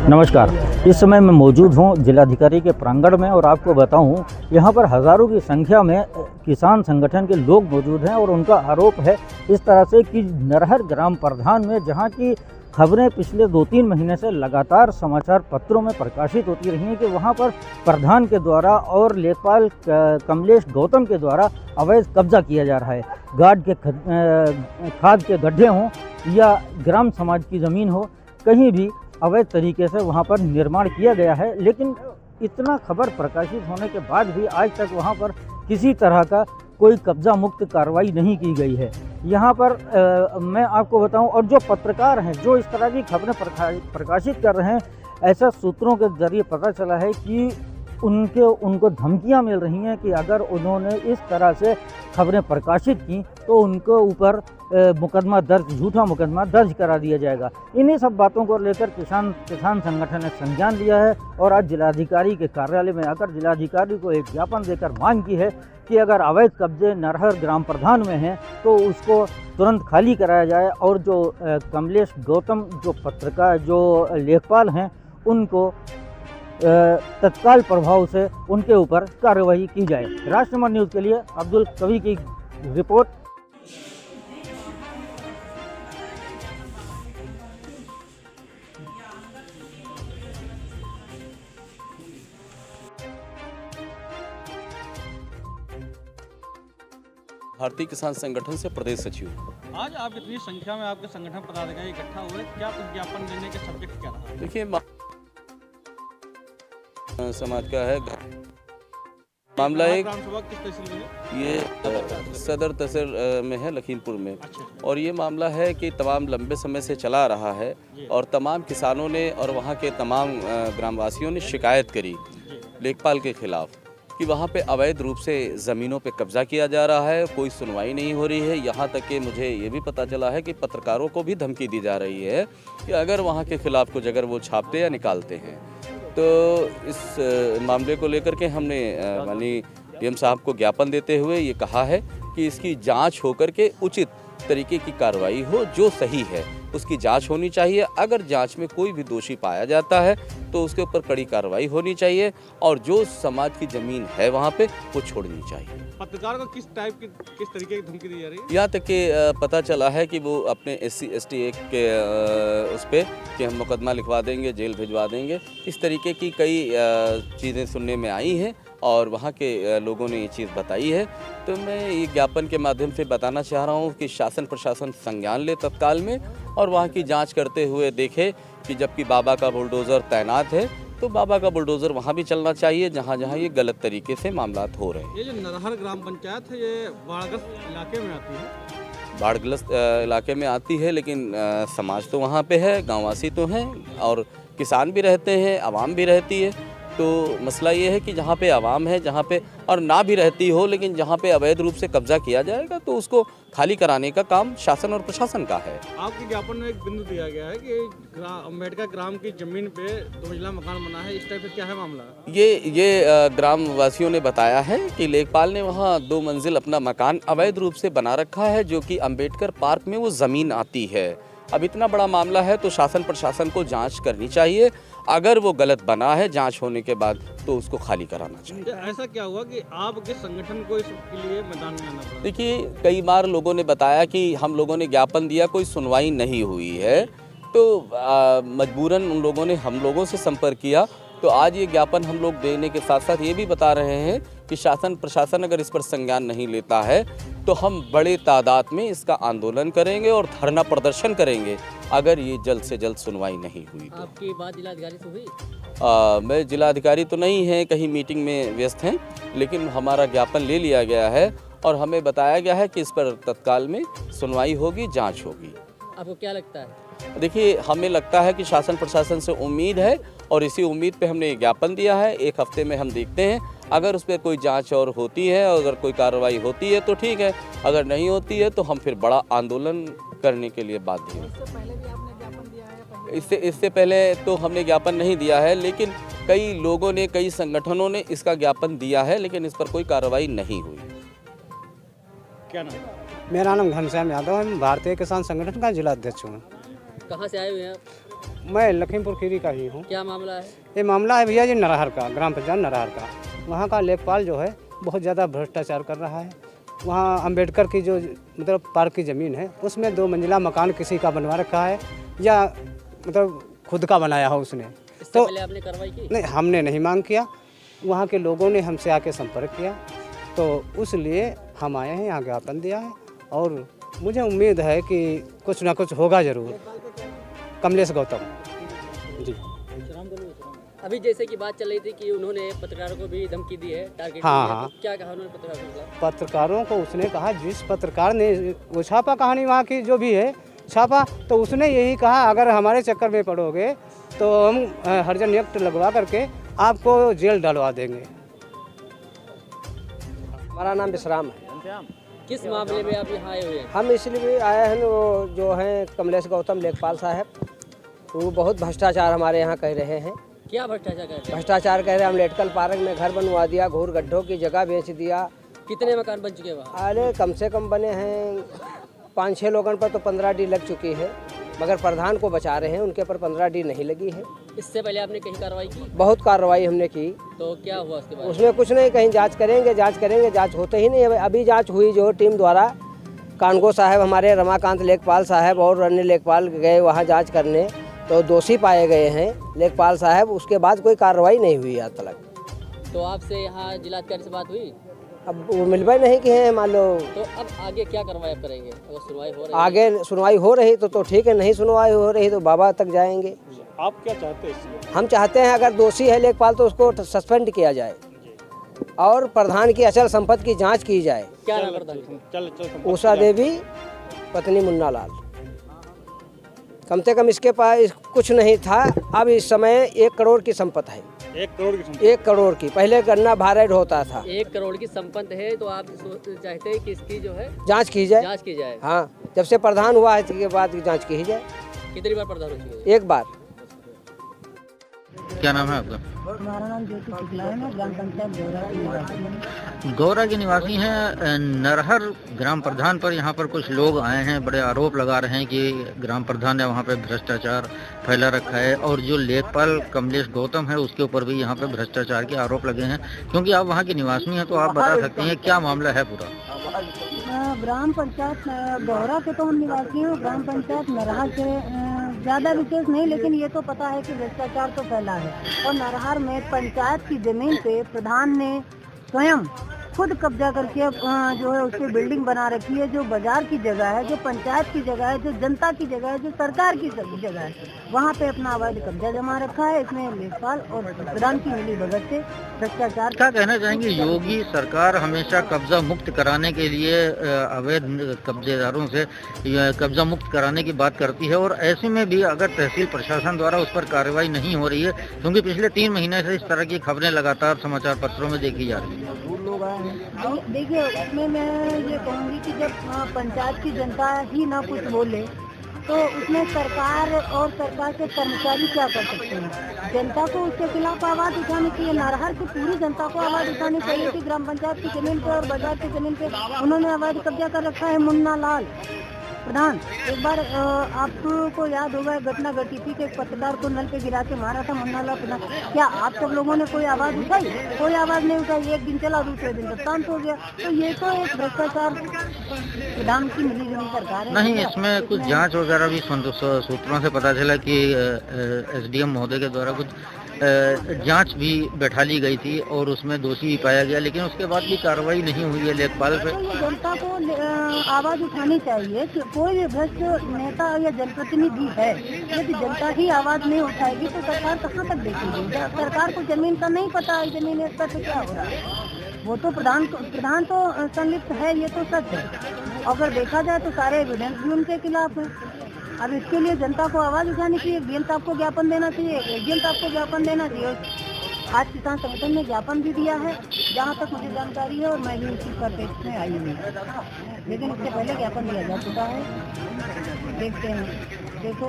नमस्कार। इस समय मैं मौजूद हूँ जिलाधिकारी के प्रांगण में और आपको बताऊँ यहाँ पर हज़ारों की संख्या में किसान संगठन के लोग मौजूद हैं और उनका आरोप है इस तरह से कि नरहर ग्राम प्रधान में जहाँ की खबरें पिछले 2-3 महीने से लगातार समाचार पत्रों में प्रकाशित होती रही हैं कि वहाँ पर प्रधान के द्वारा और लेखपाल कमलेश गौतम के द्वारा अवैध कब्जा किया जा रहा है। गार्ड के खाद के गड्ढे हों या ग्राम समाज की ज़मीन हो, कहीं भी अवैध तरीके से वहाँ पर निर्माण किया गया है। लेकिन इतना खबर प्रकाशित होने के बाद भी आज तक वहाँ पर किसी तरह का कोई कब्जा मुक्त कार्रवाई नहीं की गई है। यहाँ पर मैं आपको बताऊं, और जो पत्रकार हैं जो इस तरह की खबरें प्रकाशित कर रहे हैं, ऐसा सूत्रों के जरिए पता चला है कि उनको धमकियां मिल रही हैं कि अगर उन्होंने इस तरह से खबरें प्रकाशित की तो उनको ऊपर मुकदमा दर्ज, झूठा मुकदमा दर्ज करा दिया जाएगा। इन्हीं सब बातों को लेकर किसान संगठन ने संज्ञान लिया है और आज जिलाधिकारी के कार्यालय में आकर जिलाधिकारी को एक ज्ञापन देकर मांग की है कि अगर अवैध कब्जे नरहर ग्राम प्रधान में हैं तो उसको तुरंत खाली कराया जाए और जो कमलेश गौतम जो पत्रकार जो लेखपाल हैं उनको तत्काल प्रभाव से उनके ऊपर कार्रवाई की जाए। राष्ट्रमत न्यूज़ के लिए अब्दुल कवी की रिपोर्ट। भारतीय किसान संगठन से प्रदेश सचिव। आज आप इतनी संख्या में आपके संगठन पदाधिकारी इकट्ठा हुए, क्या कुछ ज्ञापन देने के सब्जेक्ट क्या रहा? देखिए, समाज का है मामला। एक ग्राम सभा किस तहसील में है? ये सदर तहसील में है, लखीमपुर में। अच्छा। और ये मामला है कि तमाम लंबे समय से चला रहा है और तमाम किसानों ने और वहाँ के तमाम ग्रामवासियों ने शिकायत करी लेखपाल के खिलाफ कि वहाँ पे अवैध रूप से ज़मीनों पे कब्जा किया जा रहा है, कोई सुनवाई नहीं हो रही है। यहाँ तक कि मुझे ये भी पता चला है कि पत्रकारों को भी धमकी दी जा रही है कि अगर वहाँ के खिलाफ कुछ अगर वो छापते या निकालते हैं तो इस मामले को लेकर के हमने माननीय डीएम साहब को ज्ञापन देते हुए ये कहा है कि इसकी जांच होकर के उचित तरीके की कार्रवाई हो, जो सही है उसकी जांच होनी चाहिए। अगर जांच में कोई भी दोषी पाया जाता है तो उसके ऊपर कड़ी कार्रवाई होनी चाहिए और जो समाज की ज़मीन है वहाँ पे वो छोड़नी चाहिए। पत्रकार को किस तरीके की धमकी दी जा रही है? यहाँ तक कि पता चला है कि वो अपने SC ST एक्ट के उस पर कि हम मुकदमा लिखवा देंगे, जेल भिजवा देंगे, इस तरीके की कई चीज़ें सुनने में आई हैं और वहाँ के लोगों ने ये चीज़ बताई है। तो मैं ये ज्ञापन के माध्यम से बताना चाह रहा हूँ कि शासन प्रशासन संज्ञान ले तत्काल में और वहाँ की जांच करते हुए देखे कि जबकि बाबा का बुलडोज़र तैनात है तो बाबा का बुलडोज़र वहाँ भी चलना चाहिए जहाँ जहाँ ये गलत तरीके से मामलात हो रहे हैं। ये जो नरहर ग्राम पंचायत है ये बाढ़ग्रस्त इलाके में आती है? बाढ़ग्रस्त इलाके में आती है, लेकिन समाज तो वहाँ पे है, गाँववासी तो हैं और किसान भी रहते हैं, आवाम भी रहती है। तो मसला ये है कि जहाँ पे आवाम है, जहाँ पे और ना भी रहती हो, लेकिन जहाँ पे अवैध रूप से कब्जा किया जाएगा तो उसको खाली कराने का काम शासन और प्रशासन का है। आपके ज्ञापन में एक बिंदु दिया गया है कि अम्बेडकर ग्राम की जमीन पे 2 मंजिला मकान बना है, इस टाइप का क्या है मामला? ये ग्राम वासियों ने बताया है कि लेखपाल ने वहाँ 2 मंजिल अपना मकान अवैध रूप से बना रखा है, जो कि अम्बेडकर पार्क में वो ज़मीन आती है। अब इतना बड़ा मामला है तो शासन प्रशासन को जांच करनी चाहिए। अगर वो गलत बना है, जांच होने के बाद तो उसको खाली कराना चाहिए। ऐसा क्या हुआ कि आपके संगठन को इसके लिए मैदान में आना पड़ा? देखिए, कई बार लोगों ने बताया कि हम लोगों ने ज्ञापन दिया, कोई सुनवाई नहीं हुई है, तो मजबूरन उन लोगों ने हम लोगों से संपर्क किया। तो आज ये ज्ञापन हम लोग देने के साथ साथ ये भी बता रहे हैं कि शासन प्रशासन अगर इस पर संज्ञान नहीं लेता है तो हम बड़े तादाद में इसका आंदोलन करेंगे और धरना प्रदर्शन करेंगे अगर ये जल्द से जल्द सुनवाई नहीं हुई तो। आपकी बात जिलाधिकारी से हुई? मैं जिलाधिकारी तो नहीं है, कहीं मीटिंग में व्यस्त हैं, लेकिन हमारा ज्ञापन ले लिया गया है और हमें बताया गया है कि इस पर तत्काल में सुनवाई होगी, जाँच होगी। आपको क्या लगता है? देखिए, हमें लगता है कि शासन प्रशासन से उम्मीद है और इसी उम्मीद पे हमने ज्ञापन दिया है। 1 हफ्ते में हम देखते हैं, अगर उस पर कोई जांच और होती है, अगर कोई कार्रवाई होती है तो ठीक है, अगर नहीं होती है तो हम फिर बड़ा आंदोलन करने के लिए बाध्य हैं। इससे पहले भी आपने ज्ञापन दिया है? इससे पहले तो हमने ज्ञापन नहीं दिया है, लेकिन कई लोगों ने, कई संगठनों ने इसका ज्ञापन दिया है, लेकिन इस पर कोई कार्रवाई नहीं हुई। क्या नाम? मेरा नाम घनश्याम यादव है, मैं भारतीय किसान संगठन का जिला अध्यक्ष हूँ। कहाँ से आए हुए हैं आप? मैं लखीमपुर खीरी का ही हूँ। क्या मामला है? ये मामला है भैया जी नरहर का, ग्राम पंचायत नरहर का। वहाँ का लेखपाल जो है बहुत ज़्यादा भ्रष्टाचार कर रहा है। वहाँ अंबेडकर की जो मतलब पार्क की ज़मीन है उसमें 2 मंजिला मकान किसी का बनवा रखा है या मतलब खुद का बनाया हो उसने। इससे तो पहले आपने कार्रवाई की? नहीं, हमने नहीं मांग किया, वहाँ के लोगों ने हमसे आके संपर्क किया, तो उसलिए हम आए हैं, यहाँ ज्ञापन दिया है और मुझे उम्मीद है कि कुछ ना कुछ होगा ज़रूर। कमलेश गौतम जी। अभी जैसे कि बात चल रही थी कि उन्होंने पत्रकारों को भी धमकी दी है, टारगेट हाँ, दिया है, हाँ। तो क्या कहा उन्होंने पत्रकारों के खिलाफ? पत्रकारों को उसने कहा, जिस पत्रकार ने वो छापा कहानी वहाँ की जो भी है छापा, तो उसने यही कहा अगर हमारे चक्कर में पड़ोगे तो हम हरिजन एक्ट लगवा करके आपको जेल डलवा देंगे। हमारा नाम विश्राम है। किस मामले में आप यहाँ आए हुए हैं? हम इसलिए आए हैं, वो जो हैं कमलेश गौतम लेखपाल साहब, वो बहुत भ्रष्टाचार हमारे यहाँ कह रहे हैं। क्या भ्रष्टाचार कर रहे हैं? भ्रष्टाचार कह रहे हैं, हम लेटकल पार्क में घर बनवा दिया, घूर गड्ढों की जगह बेच दिया। कितने मकान बन चुके हैं वहाँ? अरे कम से कम बने हैं 5-6 लोगों पर तो 15 डी लग चुकी है, मगर प्रधान को बचा रहे हैं, उनके पर 15 डी नहीं लगी है। इससे पहले आपने कहीं कार्रवाई की? बहुत कार्रवाई हमने की। तो क्या हुआ उसके बाद? उसमें कुछ नहीं, कहीं जांच करेंगे, जांच होते ही नहीं। अभी जांच हुई जो टीम द्वारा, कानगो साहब हमारे, रमाकांत लेखपाल साहब और अन्य लेखपाल गए वहाँ जांच करने, तो दोषी पाए गए हैं लेखपाल साहब। उसके बाद कोई कार्रवाई नहीं हुई आज तक। तो आपसे यहाँ जिलाधिकारी से बात हुई? अब वो मिलवा नहीं कि हैं, मान लो। तो अब आगे क्या कार्रवाई आप करेंगे अगर सुनवाई हो रही है? आगे सुनवाई हो रही तो ठीक है, नहीं सुनवाई हो रही तो बाबा तक जाएंगे। आप क्या चाहते हैं इसमें? हम चाहते हैं अगर दोषी है लेखपाल तो उसको सस्पेंड किया जाए और प्रधान की अचल संपत्ति की जांच की जाए। क्या नाम प्रधान? उषा देवी पत्नी मुन्ना लाल। कम से कम इसके पास कुछ नहीं था, अब इस समय 1 करोड़ की संपत्ति है। 1 करोड़ की संपत्ति? 1 करोड़ की। पहले गन्ना भारेड होता था। 1 करोड़ की संपत्ति है, तो आप चाहते हैं कि इसकी जो है जांच की जाए। जांच की जाए। हाँ, जब से प्रधान हुआ है इसके बाद जांच की जाए। कितनी बार प्रधान हो चुके हैं? 1 बार। क्या नाम है आपका? हमारा नाम ज्योति शुक्ला है, मैं ग्राम पंचायत गौरा की निवासी हूँ। गौरा के निवासी हैं। नरहर ग्राम प्रधान पर यहाँ पर कुछ लोग आए हैं, बड़े आरोप लगा रहे हैं कि ग्राम प्रधान ने वहाँ पे भ्रष्टाचार फैला रखा है और जो लेखपाल कमलेश गौतम है उसके ऊपर भी यहाँ पे भ्रष्टाचार के आरोप लगे हैं। क्योंकि आप वहाँ के निवासी हैं तो आप बता सकते हैं क्या मामला है पूरा? ग्राम पंचायत गौरा के तो हम निवासी हैं, ग्राम पंचायत नरहर से ज़्यादा विशेष नहीं, लेकिन ये तो पता है कि भ्रष्टाचार तो फैला है। और नरहर में पंचायत की जमीन पे प्रधान ने स्वयं खुद कब्जा करके जो है उस पर बिल्डिंग बना रखी है, जो बाजार की जगह है, जो पंचायत की जगह है, जो जनता की जगह है, जो सरकार की जगह है, वहाँ पे अपना अवैध कब्जा जमा रखा है। इसमें लेखपाल और प्रधान की मिली भगत से भ्रष्टाचार। क्या कहना चाहेंगे? योगी सरकार हमेशा कब्जा मुक्त कराने के लिए अवैध कब्जेदारों से कब्जा मुक्त कराने की बात करती है और ऐसे में भी अगर तहसील प्रशासन द्वारा उस पर कार्रवाई नहीं हो रही है, क्योंकि पिछले 3 महीने से इस तरह की खबरें लगातार समाचार पत्रों में देखी जा रही है। देखिए, उसमें मैं ये कहूँगी कि जब पंचायत की जनता ही ना कुछ बोले तो उसमें सरकार और सरकार के कर्मचारी क्या कर सकते हैं? जनता को उसके खिलाफ आवाज़ उठानी चाहिए। नरहर की पूरी जनता को आवाज़ उठानी चाहिए कि ग्राम पंचायत की जमीन पे और बाजार की जमीन पे उन्होंने अवैध कब्जा कर रखा है। मुन्ना लाल प्रधान, एक बार आपको याद होगा घटना घटी थी कि एक पत्रकार को नल पे गिरा के मारा था मुन्ना लाल प्रधान। क्या आप सब लोगों ने कोई आवाज़ उठाई? कोई आवाज़ नहीं उठाई। एक दिन चला, दूसरे दिन शांत हो गया। तो ये तो एक भ्रष्टाचार प्रधान की मिली जुली सरकार है। नहीं, इसमें कुछ जांच वगैरह भी सूत्रों से पता चला कि SDM महोदय के द्वारा कुछ जांच भी बैठा ली गई थी और उसमें दोषी भी पाया गया, लेकिन उसके बाद भी कार्रवाई नहीं हुई है लेखपाल पे। तो जनता को आवाज़ उठानी चाहिए कि कोई भी भ्रष्ट नेता या जनप्रतिनिधि है, यदि जनता ही आवाज़ नहीं उठाएगी तो सरकार कहाँ तक देखेगी? सरकार को जमीन का नहीं पता है, जमीन स्तर पे क्या हो रहा है। वो तो प्रधान तो संलिप्त है, ये तो सच है। अगर देखा जाए तो सारे एविडेंस भी उनके खिलाफ है। अब इसके लिए जनता को आवाज़ उठानी चाहिए। एजेंट आपको ज्ञापन देना चाहिए, एजेंट आपको ज्ञापन देना चाहिए। आज किसान संगठन ने ज्ञापन भी दिया है, जहाँ तक मुझे जानकारी है, और मैं भी उसी पर में आई हूँ, लेकिन इससे पहले ज्ञापन दिया जा चुका है। देखते हैं, देखो